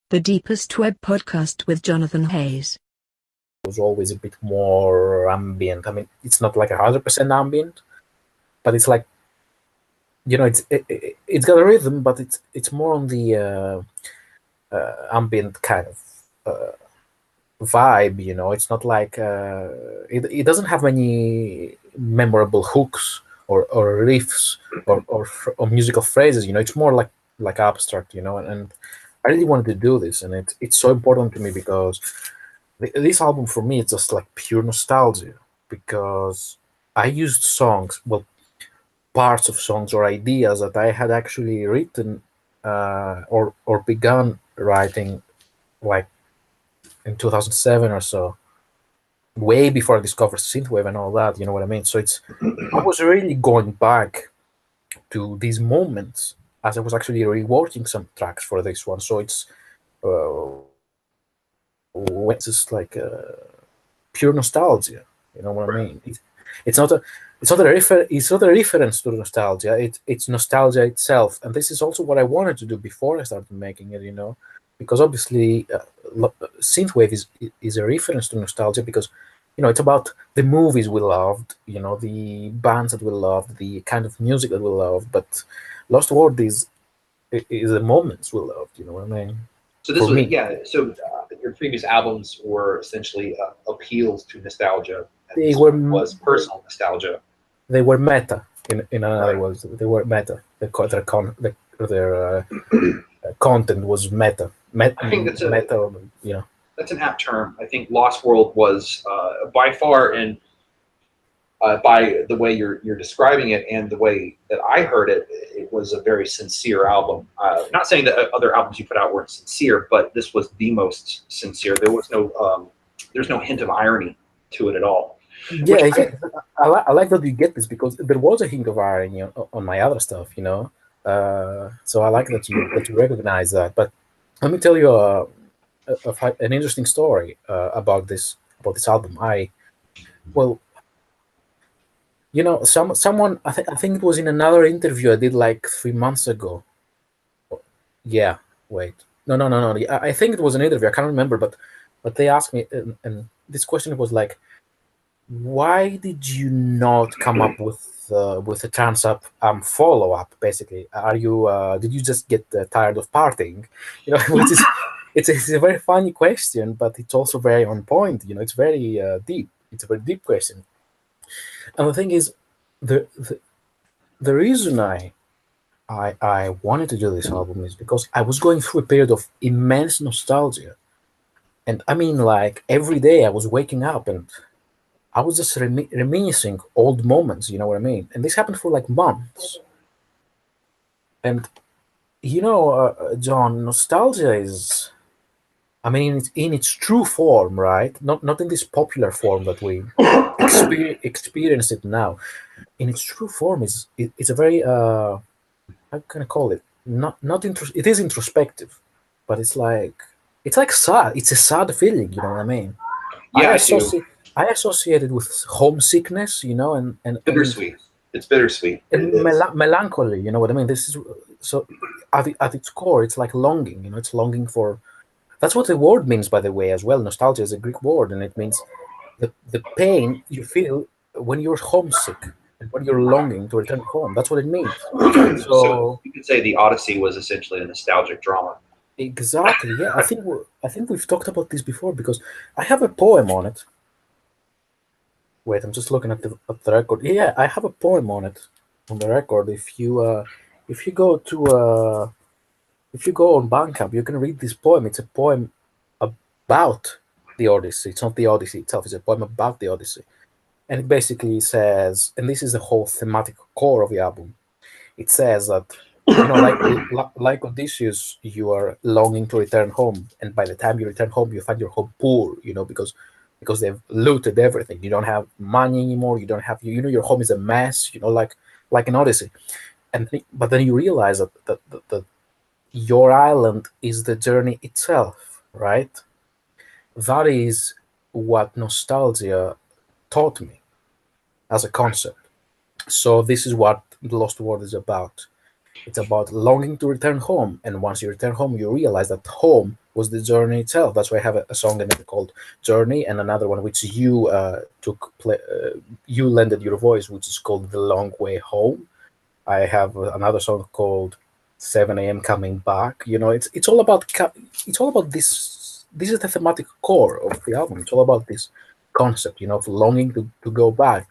The Deepest Web Podcast with Jonathan Hayes. It was always a bit more ambient. I mean, it's not like 100% ambient, but it's like, it's got a rhythm, but it's more on the ambient kind of vibe. It's not like it doesn't have many memorable hooks or riffs or musical phrases. It's more like abstract. And I really wanted to do this, and it's so important to me because this album for me it's just like pure nostalgia because I used songs, well, parts of songs or ideas that I had actually written or begun writing like in 2007 or so, way before I discovered synthwave and all that. You know what I mean? So I was really going back to these moments as I was actually reworking some tracks for this one. So it's just like pure nostalgia. You know what I mean? It's not a it's not a reference to nostalgia. It's nostalgia itself, and this is also what I wanted to do before I started making it. Because obviously, synthwave is a reference to nostalgia because it's about the movies we loved, the bands that we loved, the kind of music that we loved. But Lost World is the moments we loved. You know what I mean? So this For was me, your previous albums were essentially appeals to nostalgia, and they this were one was personal nostalgia. they were meta in another Right. words. They were meta. Their content was meta. I think Meta. that's an apt term. I think Lost World was by far, and by the way you're describing it and the way that I heard it, it was a very sincere album. Not saying that other albums you put out weren't sincere, but this was the most sincere. There's no hint of irony to it at all. Yeah, I like that you get this because there was a hint of irony on my other stuff. So I like that you recognize that. But let me tell you an interesting story about this album. Well, someone I think it was in another interview I did like 3 months ago. Yeah, wait, no. I think it was an interview. I can't remember, but they asked me, and this question was like, why did you not come up with a Trans Up follow up? Basically, did you just get tired of partying? Which is it's a very funny question, but it's also very on point. It's very deep. It's a very deep question. And the thing is, the reason I wanted to do this album is because I was going through a period of immense nostalgia, and I mean, like every day I was waking up and I was just reminiscing old moments. You know what I mean? And this happened for like months. And John, nostalgia is, I mean, it's in its true form, right? Not in this popular form that we experience it now. In its true form, it's a very how can I call it? Not It is introspective, but it's like sad. It's a sad feeling. You know what I mean? Yeah, I I do. I associate it with homesickness, and Bittersweet. It's bittersweet. and melancholy. You know what I mean? This is so at its core, it's like longing. It's longing for. That's what the word means, by the way, as well. Nostalgia is a Greek word, and it means the pain you feel when you're homesick and when you're longing to return home. That's what it means. So So you could say the Odyssey was essentially a nostalgic drama. exactly, yeah. I think we've talked about this before because I have a poem on it. Wait, I'm just looking at the record. Yeah, I have a poem on it on the record. If you go to if you go on Bandcamp, you can read this poem. It's a poem about the Odyssey. It's not the Odyssey itself. It's a poem about the Odyssey, and it basically says, and this is the whole thematic core of the album. It says that like Odysseus, you are longing to return home, and by the time you return home, you find your home poor. Because they've looted everything. You don't have money anymore. You don't have your home is a mess. Like an Odyssey, but then you realize that your island is the journey itself, right? That is what nostalgia taught me as a concept. So this is what the Lost World is about. It's about longing to return home, and once you return home, you realize that home was the journey itself. That's why I have a song in it called Journey, and another one which you you lended your voice, which is called The Long Way Home. I have another song called 7 a.m. Coming Back. It's all about it's all about this. This is the thematic core of the album. It's all about this concept, of longing to go back.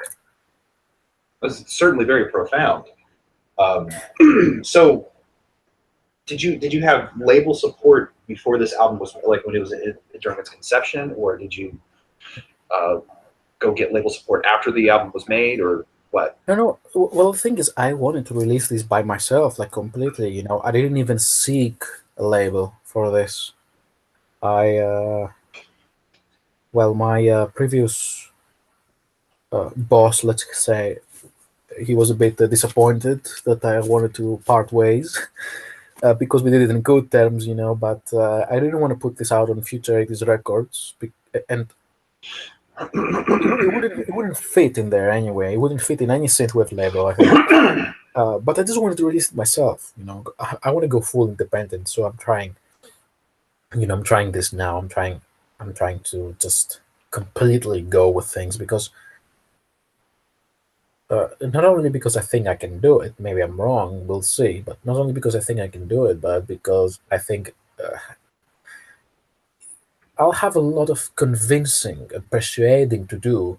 It's certainly very profound. So, did you have label support before this album was like when it was during its conception, or did you go get label support after the album was made, or what? No. Well, the thing is, I wanted to release this by myself, like completely. I didn't even seek a label for this. My previous boss, let's say, he was a bit disappointed that I wanted to part ways because we did it in good terms, But I didn't want to put this out on Future 80s Records, and it wouldn't fit in there anyway. It wouldn't fit in any synthwave label, I think. But I just wanted to release it myself. I want to go full independent, so I'm trying. I'm trying this now. I'm trying to just completely go with things because not only because I think I can do it, maybe I'm wrong, we'll see, but not only because I think I can do it, but because I think I'll have a lot of convincing and persuading to do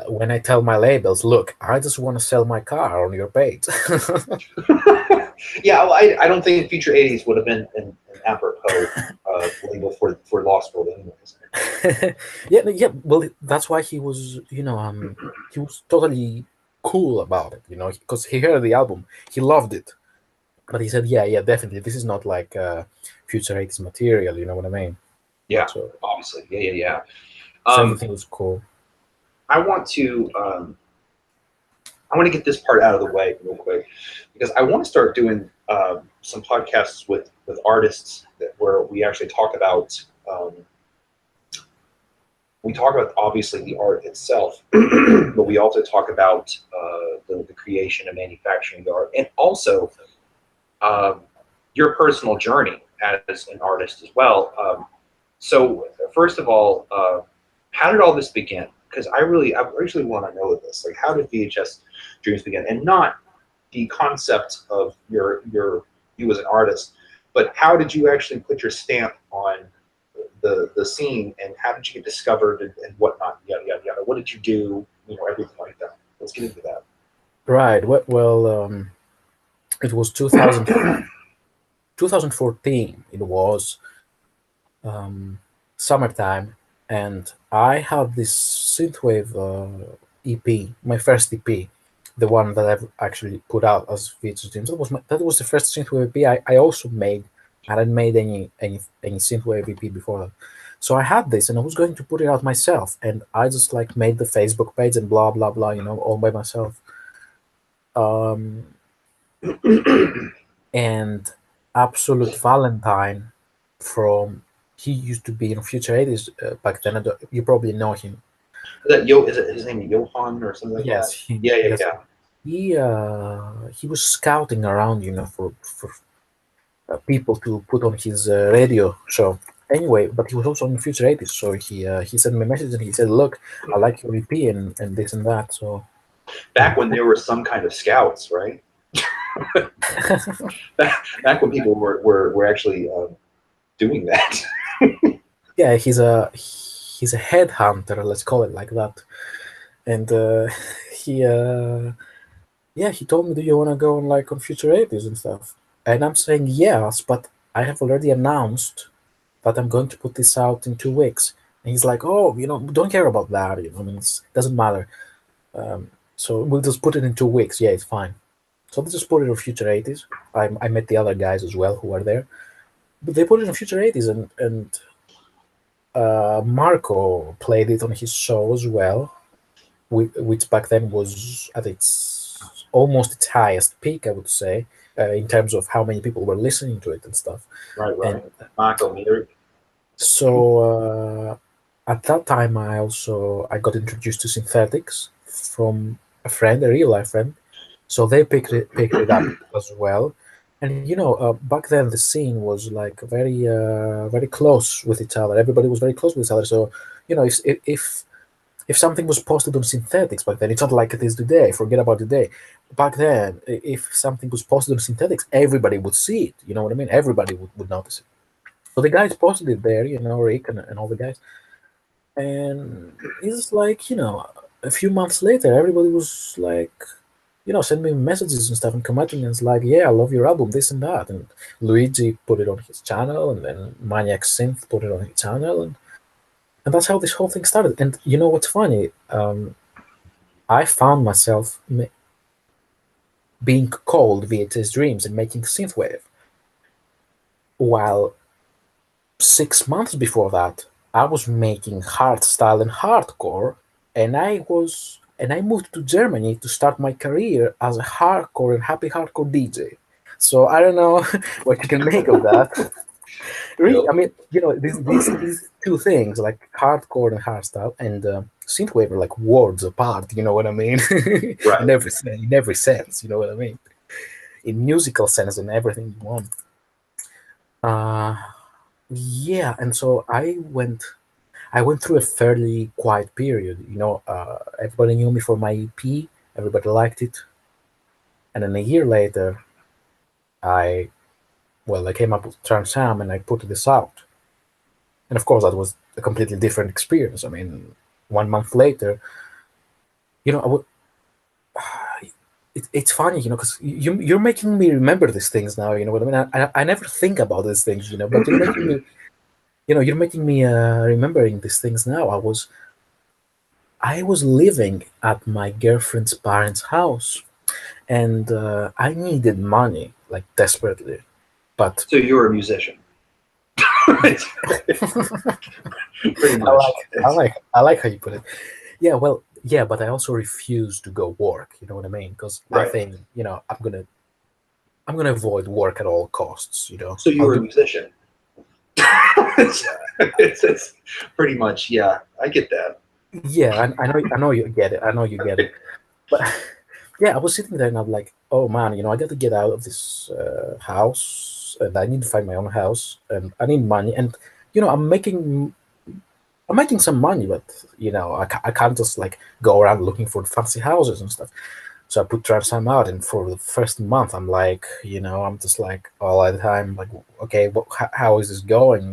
when I tell my labels, look, I just want to sell my car on your page. Yeah, well, I don't think Future 80s would have been an apropos label for Lost World anyways. Yeah. Well, that's why he was, he was totally cool about it, because he heard the album, he loved it, but he said, yeah, definitely, this is not like Future 80s material, you know what I mean? Yeah, So obviously, yeah. so everything was cool. I want to get this part out of the way real quick because I want to start doing some podcasts with artists where we actually talk about obviously the art itself, but we also talk about the creation and manufacturing of the art, and also your personal journey as an artist as well. So first of all, how did all this begin? Because I really want to know this. Like, how did VHS Dreams begin? And not the concept of you as an artist, but how did you actually put your stamp on the scene, and how did you get discovered and whatnot? Yada yada yada. What did you do? Everything like that. Let's get into that. Right. Well, it was 2014. It was summertime, and I had this synthwave EP, my first EP, the one that I've actually put out as VHS Dreams. That was the first synthwave EP I also made. I hadn't made any synthwave EP before that. So I had this, and I was going to put it out myself, and I just like made the Facebook page and blah blah blah, all by myself. And Absolute Valentine he used to be in Future 80s back then. You probably know him. Is it his name Johan or something like yes, that? Yes. Yeah. He was scouting around, for people to put on his radio show. Anyway, but he was also in Future 80s, so he sent me a message and he said, "Look, I like your EP and this and that." So back when there were some kind of scouts, right? back when people were actually doing that. Yeah, he's a headhunter, let's call it like that. And he told me, "Do you want to go on Future 80s and stuff?" And I'm saying yes, but I have already announced that I'm going to put this out in 2 weeks. And he's like, "Oh, don't care about that. I mean, it doesn't matter. So we'll just put it in 2 weeks. Yeah, it's fine." So they just put it on Future 80s. I met the other guys as well who were there, but they put it on Future 80s, and Marco played it on his show as well, which back then was at almost its highest peak, I would say, in terms of how many people were listening to it and stuff. Right. And Marco Meter. so at that time, I got introduced to synthetics from a friend, a real life friend. So they picked it up as well. And back then the scene was like very close with each other. Everybody was very close with each other. So if something was posted on synthetics back then, it's not like it is today. Forget about today. Back then, if something was posted on synthetics, everybody would see it. You know what I mean? Everybody would notice it. So the guys posted it there, Rick and all the guys. And it's like, a few months later, everybody was like, send me messages and stuff and commenting, and it's like, yeah, I love your album, this and that. And Luigi put it on his channel, and then Maniac Synth put it on his channel, and that's how this whole thing started. And you know what's funny? I found myself being called VHS Dreams and making synthwave, while 6 months before that, I was making hardstyle and hardcore, and I moved to Germany to start my career as a hardcore and happy hardcore DJ. So I don't know what you can make of that. Really, Yep. I mean, these two things, like hardcore and hardstyle and synthwave, are like worlds apart. You know what I mean? Right. In every sense, you know what I mean? In musical sense and everything you want. Uh, yeah, and so I went through a fairly quiet period. Everybody knew me for my EP. Everybody liked it, and then a year later, I I came up with Trans Am and I put this out. And of course, that was a completely different experience. I mean, 1 month later, you know, I would. It's funny, because you're making me remember these things now. You know what I mean? I never think about these things, but you're making me remembering these things now. I was living at my girlfriend's parents' house, and I needed money like desperately. But So you were a musician. Pretty I much. like I like how you put it. Yeah, well, yeah, but I also refuse to go work. You know what I mean? Because I Right. think I'm gonna avoid work at all costs. So you I'll were a do. musician. It's pretty much, yeah. I get that. Yeah, I know you get it. I know you get it. But yeah, I was sitting there and I'm like, oh man, I got to get out of this house, and I need to find my own house, and I need money, and I'm making some money, but I can't just like go around looking for fancy houses and stuff. So I put Transam out, and for the first month, I'm like, I'm just like all the time, like, okay, how is this going?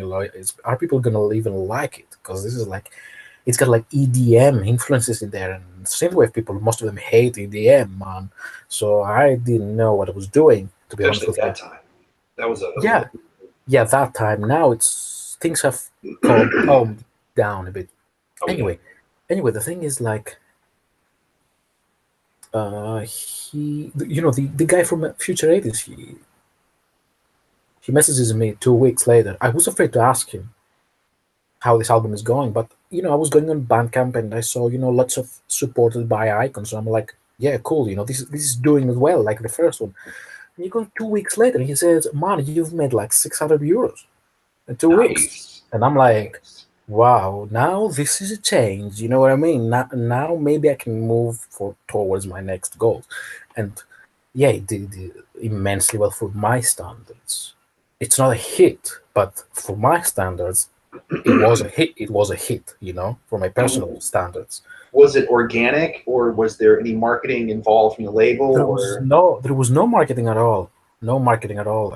Are people gonna even like it? Because this is like, it's got like EDM influences in there, and synthwave people, most of them hate EDM, man. So I didn't know what I was doing, to be honest Especially with at that you. time. That was Yeah, yeah, that time. Now it's things have calmed down a bit. oh yeah. Anyway, the thing is like, the guy from Future 80s, he messages me 2 weeks later. I was afraid to ask him how this album is going, but I was going on Bandcamp and I saw lots of supported by icons. So I'm like, yeah, cool. This is doing as well, like the first one. And you go 2 weeks later, he says, "Man, you've made like 600 euros in 2 weeks," Nice. and I'm like, Nice. wow, now this is a change. You know what I mean? Now maybe I can move towards my next goal. And yeah, it did immensely well for my standards. It's not a hit, but for my standards, it was a hit. It was a hit, for my personal And standards. was it organic or was there any marketing involved from the label or There was no marketing at all. No marketing at all.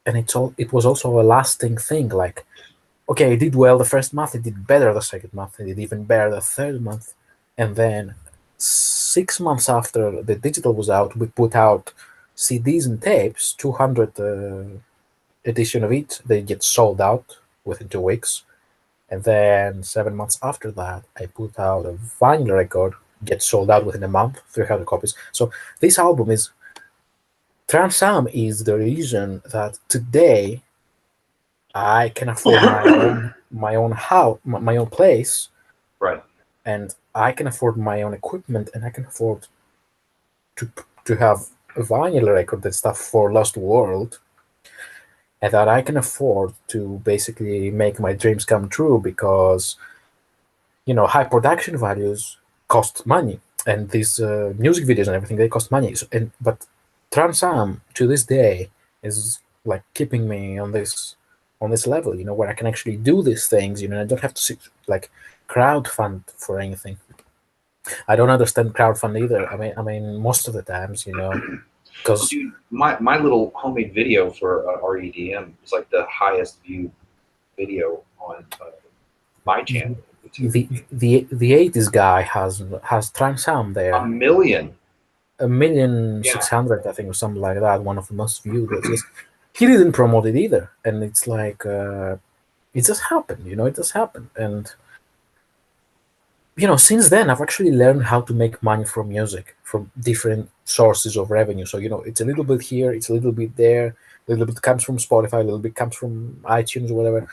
And it was also a lasting thing. Like, okay, it did well the first month. It did better the second month. It did even better the third month. And then 6 months after the digital was out, we put out CDs and tapes, 200 edition of each. They get sold out within 2 weeks. And then 7 months after that, I put out a vinyl record, gets sold out within a month, 300 copies. So this album is Transam is the reason that today I can afford my own house, my own place, right? and I can afford my own equipment, and I can afford to to have a vinyl record and stuff for Lost World, and that I can afford to basically make my dreams come true because high production values cost money, and these music videos and everything, they cost money. But Transam to this day is like keeping me on this level, where I can actually do these things. I don't have to like crowdfund for anything. I don't understand crowdfund either. I mean, most of the times, because Dude, my little homemade video for REDM is like the highest viewed video on my channel. YouTube. the 80s guy has Transam there. A million. 1,600,000, I think, or something like that. One of the most viewed. It's just, he didn't promote it either, and it's like it just happened. It just happened, and since then I've actually learned how to make money from music from different sources of revenue. So it's a little bit here, it's a little bit there, a little bit comes from Spotify, a little bit comes from iTunes or whatever,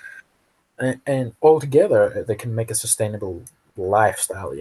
and all together they can make a sustainable lifestyle.